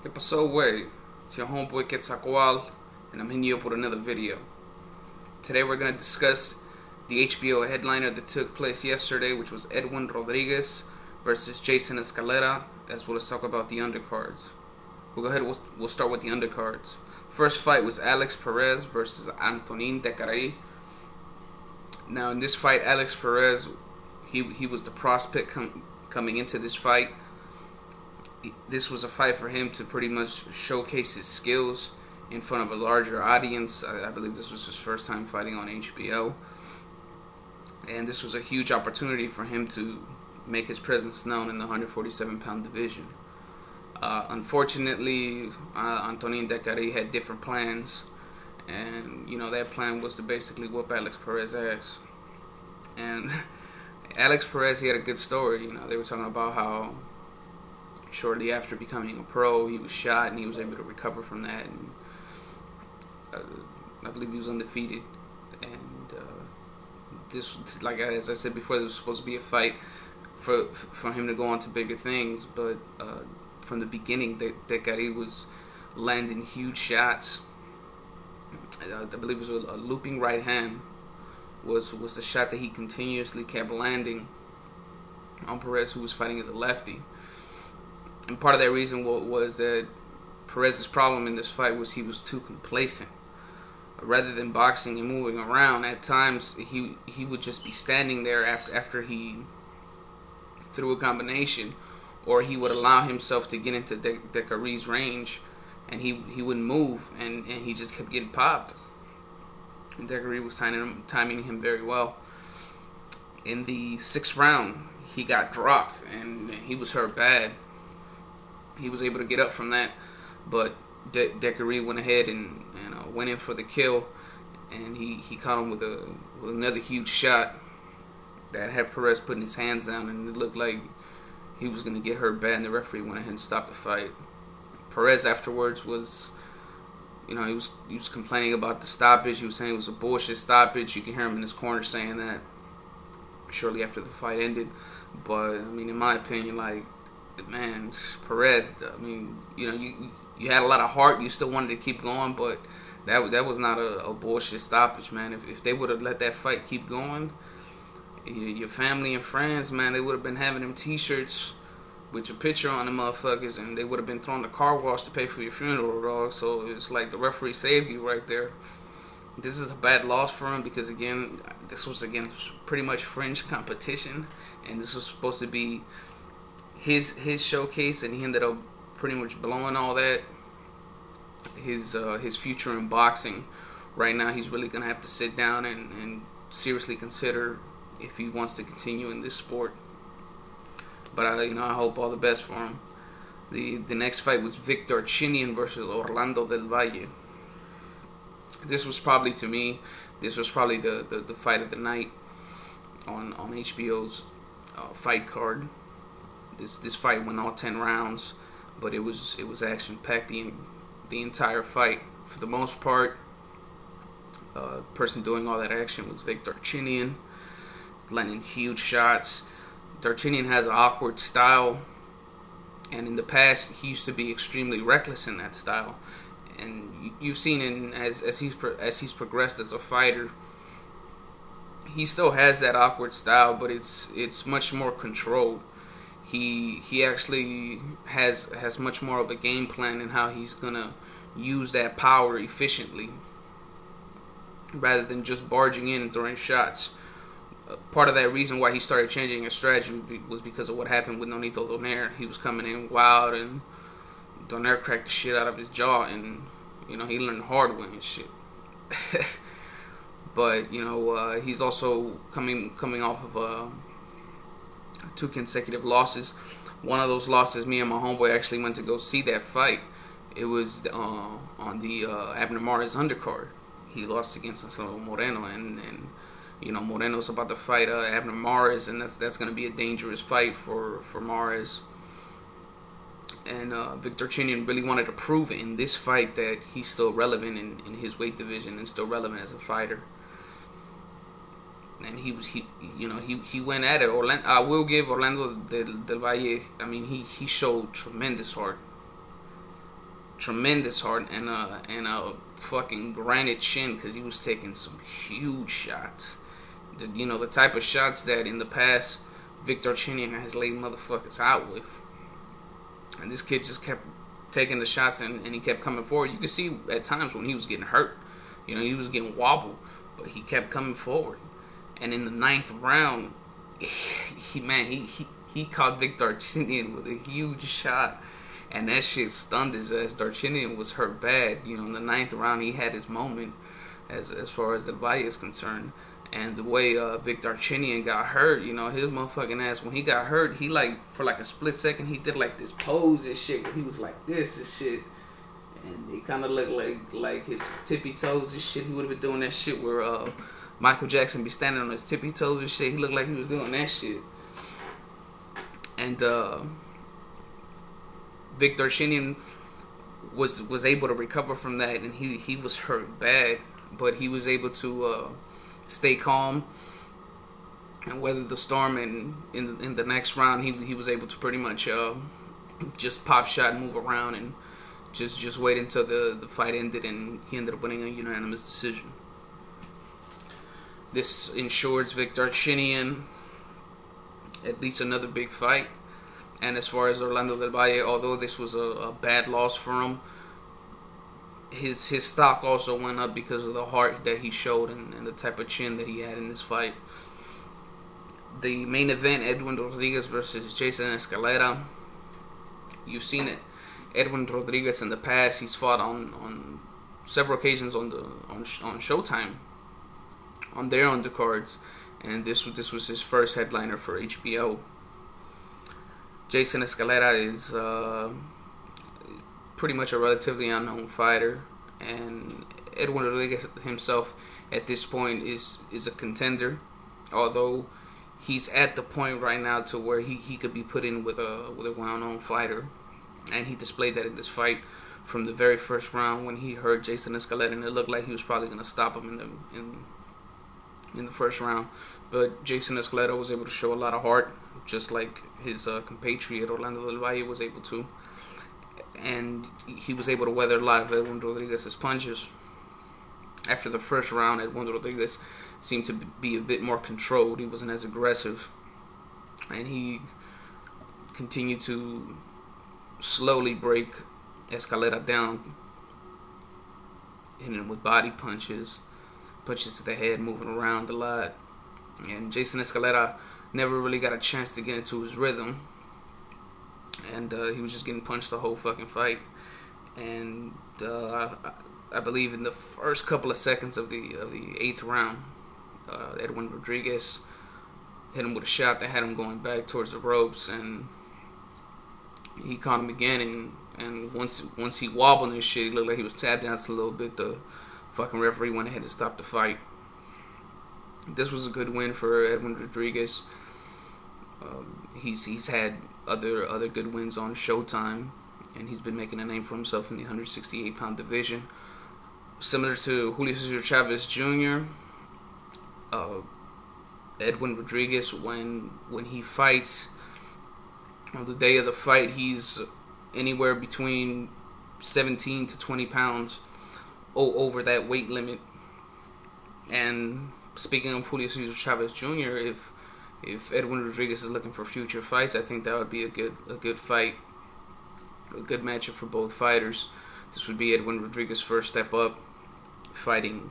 ¿Qué pasó, way? It's your homeboy Quetzalcoatl, and I'm hitting you up with another video. Today we're going to discuss the HBO headliner that took place yesterday, which was Edwin Ridriguez versus Jason Escalera, as well as talk about the undercards. We'll go ahead and we'll start with the undercards. First fight was Alex Perez versus Antonin Decaray. Now in this fight, Alex Perez, he was the prospect coming into this fight. This was a fight for him to pretty much showcase his skills in front of a larger audience. I believe this was his first time fighting on HBO. And this was a huge opportunity for him to make his presence known in the 147-pound division. Unfortunately, Antonin Decaray had different plans. And, that plan was to basically whoop Alex Perez's ass. And Alex Perez, he had a good story. They were talking about how shortly after becoming a pro, he was shot and he was able to recover from that. And I believe he was undefeated. And this, like as I said before, this was supposed to be a fight for him to go on to bigger things. But from the beginning, Decaray was landing huge shots. I believe it was a looping right hand was the shot that he continuously kept landing on Perez, who was fighting as a lefty. And part of that reason was that Perez's problem in this fight was he was too complacent. Rather than boxing and moving around, at times he would just be standing there after he threw a combination, or he would allow himself to get into Decaray's range, and he wouldn't move, and he just kept getting popped. And Decaray was timing him very well. In the 6th round, he got dropped, and he was hurt bad. He was able to get up from that, but Decaray went ahead and went in for the kill, and he caught him with another huge shot that had Perez putting his hands down, and it looked like he was going to get hurt bad, and the referee went ahead and stopped the fight. Perez afterwards was, he was complaining about the stoppage. He was saying it was a bullshit stoppage. You can hear him in his corner saying that shortly after the fight ended. But in my opinion, man, Perez, you had a lot of heart. You still wanted to keep going, but that was not a bullshit stoppage, man. If they would have let that fight keep going, your family and friends, man, they would have been having them T-shirts with your picture on the motherfuckers, and they would have been throwing the car wash to pay for your funeral, dog. So it's like the referee saved you right there. This is a bad loss for him because, again, this was pretty much fringe competition, and this was supposed to be his showcase, and he ended up pretty much blowing all that. His future in boxing. Right now, he's really gonna have to sit down and seriously consider if he wants to continue in this sport. But I hope all the best for him. The next fight was Victor Chinian versus Orlando del Valle. This was probably, to me, the fight of the night on HBO's fight card. This fight went all 10 rounds, but it was action packed the entire fight. For the most part, person doing all that action was Victor Chinian, landing huge shots. Darchinian has an awkward style, and in the past he used to be extremely reckless in that style. And you've seen as he's progressed as a fighter, he still has that awkward style, but it's much more controlled. He actually has much more of a game plan in how he's gonna use that power efficiently, rather than just barging in and throwing shots. Part of that reason why he started changing his strategy was because of what happened with Nonito Donaire. He was coming in wild, and Donaire cracked the shit out of his jaw, and he learned the hard way and shit. But he's also coming off of 2 consecutive losses. One of those losses, me and my homeboy actually went to go see that fight. It was on the Abner Mares undercard. He lost against Angelo Moreno, and Moreno's about to fight Abner Mares, and that's going to be a dangerous fight for Mares. And Victor Chinian really wanted to prove in this fight that he's still relevant in his weight division and still relevant as a fighter. And he went at it. I will give Orlando del Valle. He showed tremendous heart. tremendous heart and a fucking granite chin, because he was taking some huge shots. You know, the type of shots that in the past Victor Chinian has laid motherfuckers out with. And this kid just kept taking the shots, and he kept coming forward. You could see at times when he was getting hurt. You know, he was getting wobbled, but he kept coming forward. And in the 9th round, he caught Vic Darchinyan with a huge shot, and that shit stunned his ass. Darchinyan was hurt bad. You know, in the 9th round, he had his moment as far as the Valle is concerned. And the way Vic Darchinyan got hurt, you know, his motherfucking ass, when he got hurt, he for a split second, he did this pose and shit where he was like this and shit. And it kind of looked like his tippy toes and shit. He would have been doing that shit where Michael Jackson be standing on his tippy toes and shit. He looked like he was doing that shit. And Vic Darchinyan was able to recover from that, and he was hurt bad, but he was able to stay calm and weather the storm. And in the next round, he was able to pretty much just pop shot and move around and just wait until the fight ended, and he ended up winning a unanimous decision. This ensures Vic Darchinyan at least another big fight. And as far as Orlando Del Valle, although this was a bad loss for him, his stock also went up because of the heart that he showed and the type of chin that he had in this fight. The main event, Edwin Rodriguez versus Jason Escalera. You've seen it. Edwin Rodriguez in the past, he's fought on several occasions on Showtime, on their undercards, and this was his first headliner for HBO. Jason Escalera is pretty much a relatively unknown fighter, and Edwin Ridriguez himself at this point is a contender, although he's at the point right now to where he could be put in with a well-known fighter, and he displayed that in this fight from the very first round when he heard Jason Escalera, and it looked like he was probably going to stop him in the first round, but Jason Escalera was able to show a lot of heart, just like his compatriot Orlando Del Valle was able to, and he was able to weather a lot of Edwin Rodriguez's punches. After the first round, Edwin Rodriguez seemed to be a bit more controlled. He wasn't as aggressive, and he continued to slowly break Escalera down, hitting him with body punches to the head, moving around a lot. And Jason Escalera never really got a chance to get into his rhythm, and he was just getting punched the whole fucking fight. And I believe in the first couple of seconds of the 8th round, Edwin Rodriguez hit him with a shot that had him going back towards the ropes, and he caught him again. And once he wobbled and shit, he looked like he was tapped dancing a little bit. The fucking referee went ahead and stopped the fight. This was a good win for Edwin Ridriguez. He's had other good wins on Showtime, and he's been making a name for himself in the 168-pound division. Similar to Julio Cesar Chavez Jr., Edwin Ridriguez, when he fights, on the day of the fight, he's anywhere between 17 to 20 pounds over that weight limit. And speaking of Julio Cesar Chavez Jr., if Edwin Ridriguez is looking for future fights, I think that would be a good fight, a good matchup for both fighters. This would be Edwin Rodriguez's first step up, fighting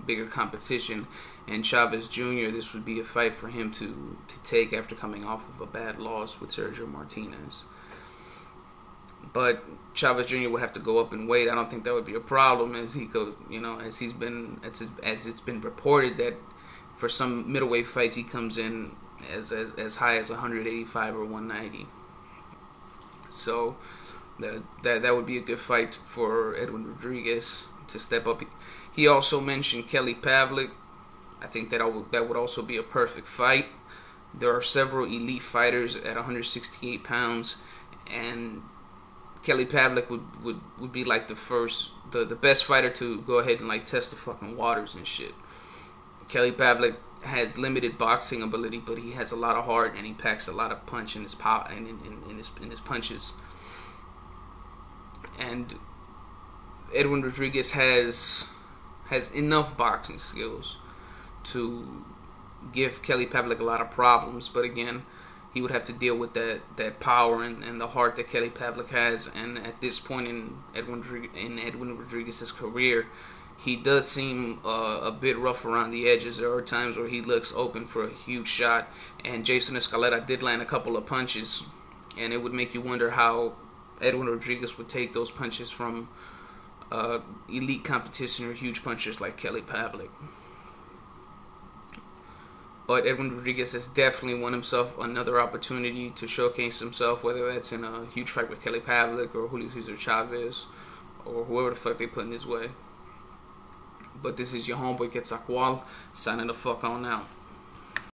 bigger competition, and Chavez Jr., this would be a fight for him to take after coming off of a bad loss with Sergio Martinez. But Chavez Jr. would have to go up in weight. I don't think that would be a problem, as he goes, as it's been reported that for some middleweight fights he comes in as high as 185 or 190. So that would be a good fight for Edwin Ridriguez to step up. He also mentioned Kelly Pavlik. I think that would also be a perfect fight. There are several elite fighters at 168 pounds, and Kelly Pavlik would be like the best fighter to go ahead and test the fucking waters and shit. Kelly Pavlik has limited boxing ability, but he has a lot of heart, and he packs a lot of punch in his power and in his punches. and Edwin Ridriguez has enough boxing skills to give Kelly Pavlik a lot of problems, but again, he would have to deal with that power and the heart that Kelly Pavlik has. And at this point in Edwin Rodriguez's career, he does seem a bit rough around the edges. There are times where he looks open for a huge shot, and Jason Escalera did land a couple of punches, and it would make you wonder how Edwin Rodriguez would take those punches from elite competition or huge punchers like Kelly Pavlik. But Edwin Rodriguez has definitely won himself another opportunity to showcase himself, whether that's in a huge fight with Kelly Pavlik or Julio Cesar Chavez or whoever the fuck they put in his way. But this is your homeboy Quetzalcoatl signing the fuck on out.